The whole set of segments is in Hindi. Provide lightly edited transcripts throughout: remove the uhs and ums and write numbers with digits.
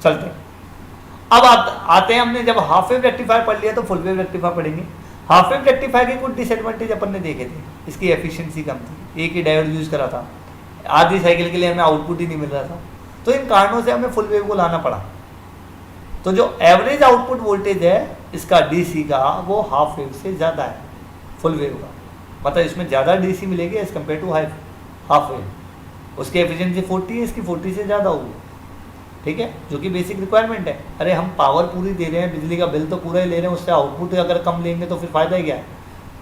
चलते हैं। अब आते हैं, हमने जब हाफ वेव रेक्टिफायर पढ़ लिया तो फुल वेव रेक्टिफायर पढ़ेंगे। हाफ वेव रेक्टिफायर के कुछ डिसएडवांटेज अपन ने देखे थे। इसकी एफिशिएंसी कम थी, एक ही डायोड यूज करा था, आधी साइकिल के लिए हमें आउटपुट ही नहीं मिल रहा था, तो इन कारणों से हमें फुल वेव को लाना पड़ा। तो जो एवरेज आउटपुट वोल्टेज है इसका डीसी का वो हाफ वेव से ज़्यादा है फुल वेव का, मतलब इसमें ज़्यादा डीसी मिलेगी as compare to half wave. उसकी एफिशिएंसी 40 है, इसकी 40 से ज़्यादा होगी, ठीक है, जो कि बेसिक रिक्वायरमेंट है। अरे हम पावर पूरी दे रहे हैं, बिजली का बिल तो पूरा ही ले रहे हैं, उससे आउटपुट अगर कम लेंगे तो फिर फ़ायदा ही क्या है।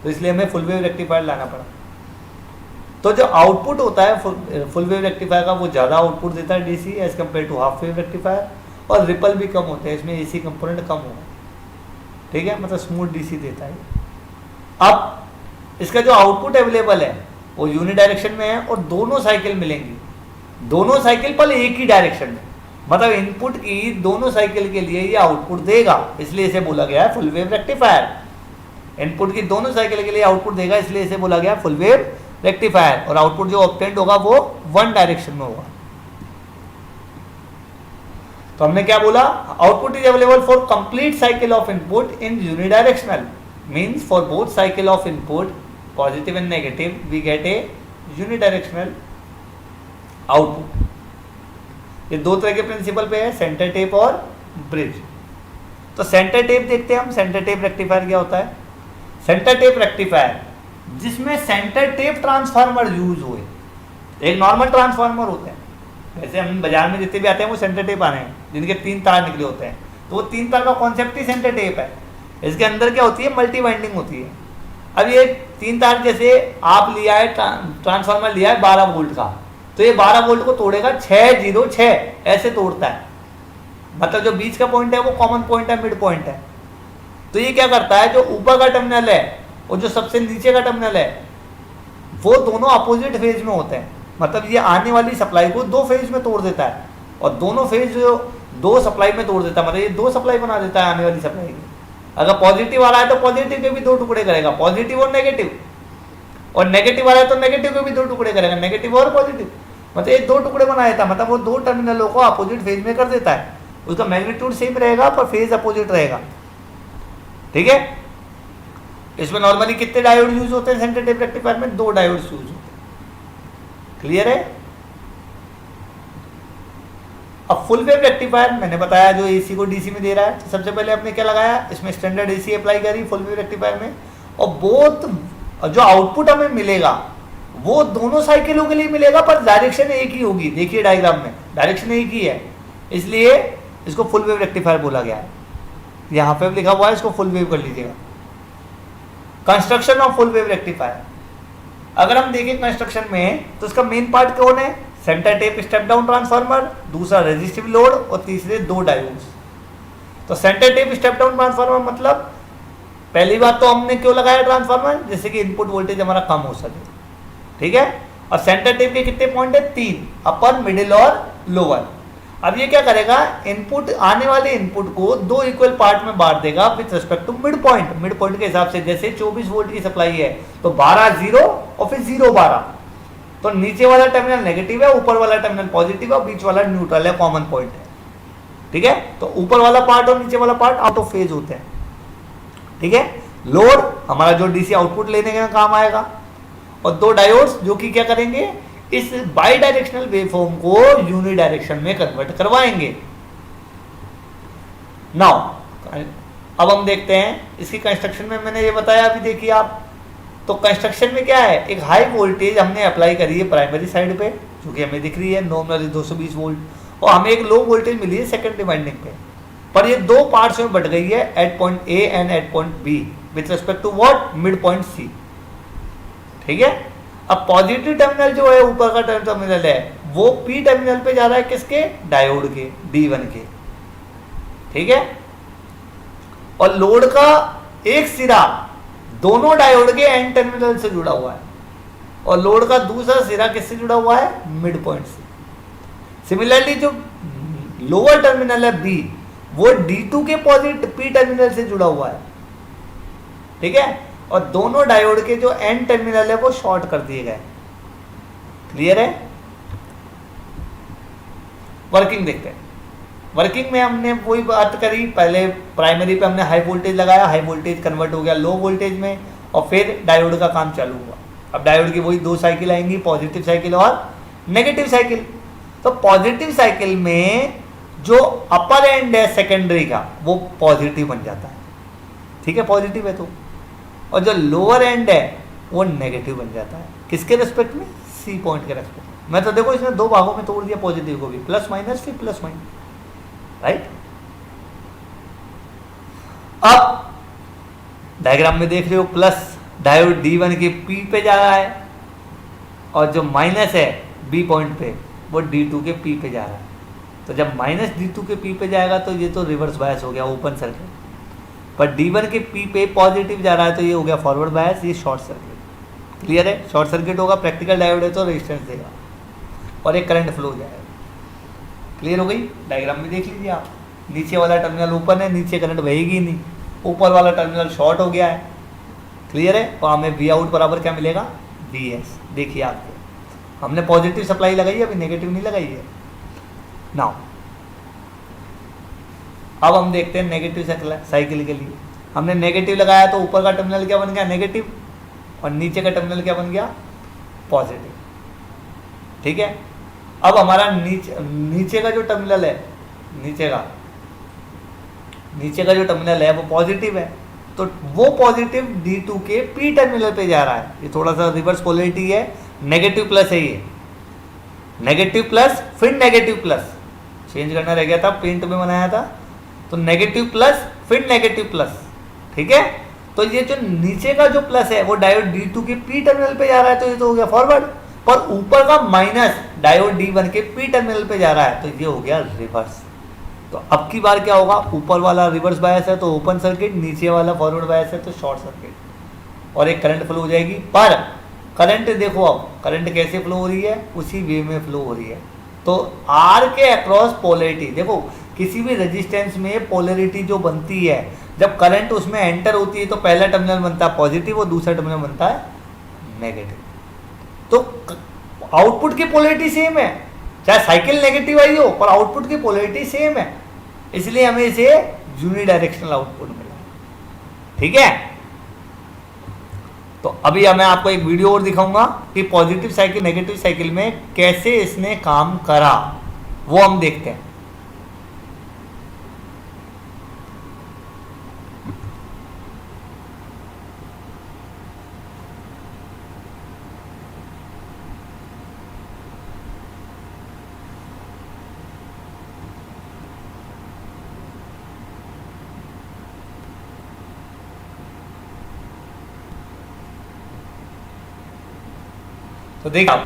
तो इसलिए हमें फुल वेव रेक्टिफायर लाना पड़ा। तो जो आउटपुट होता है फुल वेव रेक्टिफायर का वो ज़्यादा आउटपुट देता है DC as compare to half wave rectifier, और रिपल भी कम होते हैं, इसमें एसी कंपोनेंट कम होगा, ठीक है, मतलब स्मूथ डीसी देता है। अब इसका जो आउटपुट अवेलेबल है वो यूनिडायरेक्शन में है और दोनों साइकिल मिलेंगी, दोनों साइकिल पर एक ही डायरेक्शन में, मतलब इनपुट की दोनों साइकिल के लिए ये आउटपुट देगा, इसलिए इसे बोला गया है फुल वेव रेक्टिफायर। इनपुट की दोनों साइकिल के लिए आउटपुट देगा, इसलिए इसे बोला गया फुल वेव रेक्टिफायर। और आउटपुट जो ऑब्टेंड होगा वो वन डायरेक्शन में होगा। तो हमने क्या बोला, output is available for complete cycle of input in unidirectional, means for both cycle of input positive and negative we get a unidirectional output. ये दो तरह के प्रिंसिपल पे है, सेंटर टेप और ब्रिज। तो सेंटर टेप देखते हैं हम, सेंटर टेप रेक्टिफायर क्या होता है। सेंटर टेप रेक्टिफायर जिसमें सेंटर टेप ट्रांसफार्मर यूज हुए, एक नॉर्मल ट्रांसफार्मर होते हैं, वैसे हम बाजार में जितने भी आते हैं वो सेंटर टेप आ रहे हैं जिनके 3 तार निकले होते हैं, तो वो 3 तार का कॉन्सेप्ट ही सेंटर टेप है। इसके अंदर क्या होती है, मल्टी वाइंडिंग होती है। अब ये 3 तार, जैसे आप लिया है ट्रांसफार्मर लिया है 12 वोल्ट का, तो ये 12 वोल्ट को तोड़ेगा 606 ऐसे तोड़ता है, मतलब जो बीच का पॉइंट है वो कॉमन पॉइंट है, मिड पॉइंट है। तो ये क्या करता है, जो ऊपर का टर्मिनल है और जो सबसे नीचे का टर्मिनल है वो दोनों अपोजिट फेज में होते हैं, मतलब ये आने वाली सप्लाई को 2 फेज में तोड़ देता है और दोनों फेज जो 2 सप्लाई में तोड़ देता है, मतलब ये 2 सप्लाई बना देता है आने वाली सप्लाई की। अगर पॉजिटिव आ रहा है तो पॉजिटिव के भी 2 टुकड़े करेगा, पॉजिटिव और नेगेटिव, और नेगेटिव आ रहा है तो नेगेटिव के भी 2 टुकड़े करेगा, नेगेटिव और पॉजिटिव, मतलब ये 2 टुकड़े बना देता है, मतलब वो 2 टर्मिनलों को अपोजिट फेज में कर देता है। उसका मैग्नीट्यूड सेम रहेगा पर फेज अपोजिट रहेगा, ठीक है। इसमें नॉर्मली कितने डायोड यूज होते हैं सेंटर टेप रेक्टिफायर में, 2 डायोड यूज होते हैं, क्लियर है। अब फुल वेव रेक्टिफायर मैंने बताया जो एसी को डीसी में दे रहा है, तो सबसे पहले आपने क्या लगाया, इसमें स्टैंडर्ड एसी अप्लाई करी फुल वेव रेक्टिफायर में, और बोथ जो आउटपुट हमें मिलेगा वो दोनों साइकिलों के लिए मिलेगा पर डायरेक्शन एक ही होगी। देखिए डायग्राम में डायरेक्शन एक ही है, इसलिए इसको फुल वेव रेक्टिफायर बोला गया है। यहाँ पे लिखा हुआ है, इसको फुल वेव कर लीजिएगा। Construction of full wave rectifier, अगर हम देखें कंस्ट्रक्शन में तो इसका मेन पार्ट कौन है, centre tape step down transformer, दूसरा रेजिस्टिव लोड और तीसरे 2 डायोड्स। तो centre tape step down transformer मतलब पहली बात तो हमने क्यों लगाया ट्रांसफार्मर, जैसे कि इनपुट वोल्टेज हमारा कम हो सके, ठीक है। और सेंटर टेप के कितने पॉइंट है, 3, अपर मिडिल और लोअर। अब ये क्या करेगा, इनपुट आने वाले इनपुट को 2 इक्वल पार्ट में बांट देगा with respect to mid point. Mid point के हिसाब से जैसे 24 वोल्ट की सप्लाई है तो 12 0 और फिर 0 12, तो नीचे वाला टर्मिनल नेगेटिव है, ऊपर वाला टर्मिनल पॉजिटिव है, बीच वाला न्यूट्रल है, कॉमन पॉइंट है, ठीक है। तो ऊपर वाला पार्ट और नीचे वाला पार्ट आउट ऑफ फेज होते हैं, ठीक है। लोड हमारा जो डीसी आउटपुट लेने का काम आएगा, और 2 डायोड्स जो कि क्या करेंगे, इस बाई डायरेक्शनल वेवफॉर्म को यूनि डायरेक्शन में कन्वर्ट करवाएंगे। नाउ अब हम देखते हैं इसकी कंस्ट्रक्शन में, मैंने ये बताया अभी देखिए आप, तो कंस्ट्रक्शन में क्या है, एक हाई वोल्टेज हमने अप्लाई करी है प्राइमरी साइड पे जो कि हमें दिख रही है नॉर्मली 220 वोल्ट, और हमें एक लो वोल्टेज मिली है सेकेंडरी वाइंडिंग पे, पर ये 2 पार्ट्स में बट गई है, at point A and at point B with respect to what, mid point C, ठीक है। अब पॉजिटिव टर्मिनल जो है ऊपर का टर्मिनल है वो पी टर्मिनल पे जा रहा है, किसके, डायोड के, D1 के, ठीक है। और लोड का एक सिरा दोनों डायोड के एन टर्मिनल से जुड़ा हुआ है और लोड का दूसरा सिरा किससे जुड़ा हुआ है, मिड पॉइंट से। सिमिलरली जो लोअर टर्मिनल है बी वो D2 के पॉजिटिव पी टर्मिनल से जुड़ा हुआ है, ठीक है। और दोनों डायोड के जो एन टर्मिनल है वो शॉर्ट कर दिए गए, क्लियर है। वर्किंग देखते हैं। वर्किंग में हमने वही बात करी, पहले प्राइमरी पे हमने हाई वोल्टेज लगाया, हाई वोल्टेज कन्वर्ट हो गया लो वोल्टेज में, और फिर डायोड का काम चालू हुआ। अब डायोड की वही 2 साइकिल आएंगी, पॉजिटिव साइकिल और नेगेटिव साइकिल। तो पॉजिटिव साइकिल में जो अपर एंड है सेकेंडरी का वो पॉजिटिव बन जाता है, ठीक है, पॉजिटिव है तो, और जो लोअर एंड है वो नेगेटिव बन जाता है। किसके रेस्पेक्ट में? सी पॉइंट के रेस्पेक्ट में। मैं तो देखो इसने 2 भागों में तोड़ दिया पॉजिटिव को भी, प्लस माइनस फिर प्लस माइनस, राइट। अब डायग्राम में देख रहे हो प्लस डायोड D1 के P पे जा रहा है, और जो माइनस है B पॉइंट पे वो D2 के P पे जा रहा है। तो जब माइनस D2 के P पे जाएगा तो ये तो रिवर्स बायस हो गया, ओपन सर्किट, पर D1 के P पे पॉजिटिव जा रहा है तो ये हो गया फॉरवर्ड बायस, ये शॉर्ट सर्किट। क्लियर है? शॉर्ट सर्किट होगा, प्रैक्टिकल डायोड है तो रेजिस्टेंस देगा और एक करंट फ्लो हो जाएगा। क्लियर हो गई? डायग्राम में देख लीजिए आप, नीचे वाला टर्मिनल ओपन है, नीचे करंट बहेगी नहीं, ऊपर वाला टर्मिनल शॉर्ट हो गया है। क्लियर है? तो हमें वी आउट बराबर क्या मिलेगा? V S. देखिए आपको हमने पॉजिटिव सप्लाई लगाई है, अभी नेगेटिव नहीं लगाई है। नाउ अब हम देखते हैं नेगेटिव साइकिल के लिए। हमने नेगेटिव लगाया तो ऊपर का टर्मिनल क्या बन गया? नेगेटिव, और नीचे का टर्मिनल क्या बन गया? पॉजिटिव। ठीक है, अब हमारा नीचे का जो टर्मिनल है, नीचे का जो टर्मिनल है वो पॉजिटिव है, तो वो पॉजिटिव D2 के P टर्मिनल पे जा रहा है। ये थोड़ा सा रिवर्स पोलैरिटी है, नेगेटिव प्लस है, ये नेगेटिव प्लस फिर नेगेटिव प्लस, चेंज करना रह गया था, पेंट में बनाया था, तो नेगेटिव प्लस फिर नेगेटिव प्लस। ठीक है, तो ये जो नीचे का जो प्लस है वो डायोड D2 के P टर्मिनल पे जा रहा है, तो ये तो हो गया फॉरवर्ड, पर ऊपर का माइनस डायोड D1 के P टर्मिनल पे जा रहा है, तो ये हो गया रिवर्स। तो अब की बार क्या होगा? ऊपर वाला रिवर्स बायस है तो ओपन सर्किट, नीचे वाला फॉरवर्ड बायस है तो शॉर्ट सर्किट, और एक करंट फ्लो हो जाएगी। पर करंट देखो, अब करंट कैसे फ्लो हो रही है? उसी वे में फ्लो हो रही है। तो आर के अक्रॉस पोलैरिटी, देखो किसी भी रेजिस्टेंस में पोलैरिटी जो बनती है, जब करंट उसमें एंटर होती है तो पहला टर्मिनल बनता है पॉजिटिव और दूसरा टर्मिनल बनता है नेगेटिव। तो आउटपुट की पोलैरिटी सेम है, चाहे साइकिल नेगेटिव आई हो, पर आउटपुट की पोलैरिटी सेम है, इसलिए हमें इसे यूनिडायरेक्शनल आउटपुट मिला। ठीक है, तो अभी मैं आपको एक वीडियो और दिखाऊंगा कि पॉजिटिव साइकिल नेगेटिव साइकिल में कैसे इसने काम करा, वो हम देखते हैं। तो देखिए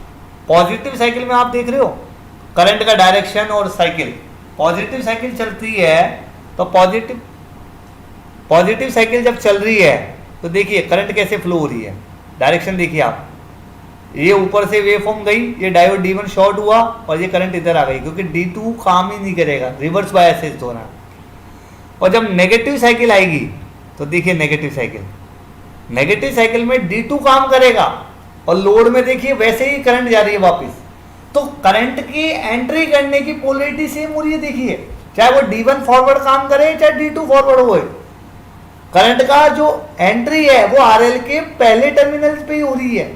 पॉजिटिव साइकिल में आप देख रहे हो करंट का डायरेक्शन और साइकिल, पॉजिटिव साइकिल चलती है तो पॉजिटिव साइकिल जब चल रही है तो देखिए करंट कैसे फ्लो हो रही है, डायरेक्शन देखिए आप, ये ऊपर से वेव फॉर्म गई, ये डायोड D1 शॉर्ट हुआ और ये करंट इधर आ गई, क्योंकि D2 काम ही नहीं करेगा, रिवर्स बायस है इस दौरान। और जब नेगेटिव साइकिल आएगी तो देखिए नेगेटिव साइकिल में D2 काम करेगा, और लोड में देखिए वैसे ही करंट जा रही है वापस, तो करंट की एंट्री करने की पोलैरिटी सेम हो रही है। देखिए चाहे वो D1 फॉरवर्ड काम करे चाहे D2 फॉरवर्ड हो, करंट का जो एंट्री है वो RL के पहले टर्मिनल पे ही हो रही है।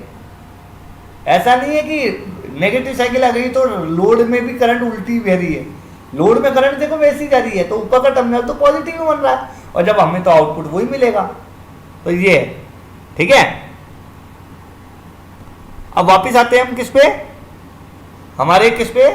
ऐसा नहीं है कि नेगेटिव साइकिल आ गई तो लोड में भी करंट उल्टी बह रही है, लोड में करंट देखो वैसी जा रही है, तो ऊपर का टर्मिनल तो पॉजिटिव बन रहा है, और जब हमें तो आउटपुट वही मिलेगा। तो ये ठीक है, अब वापिस आते हैं हम किस पे? हमारे किस पे?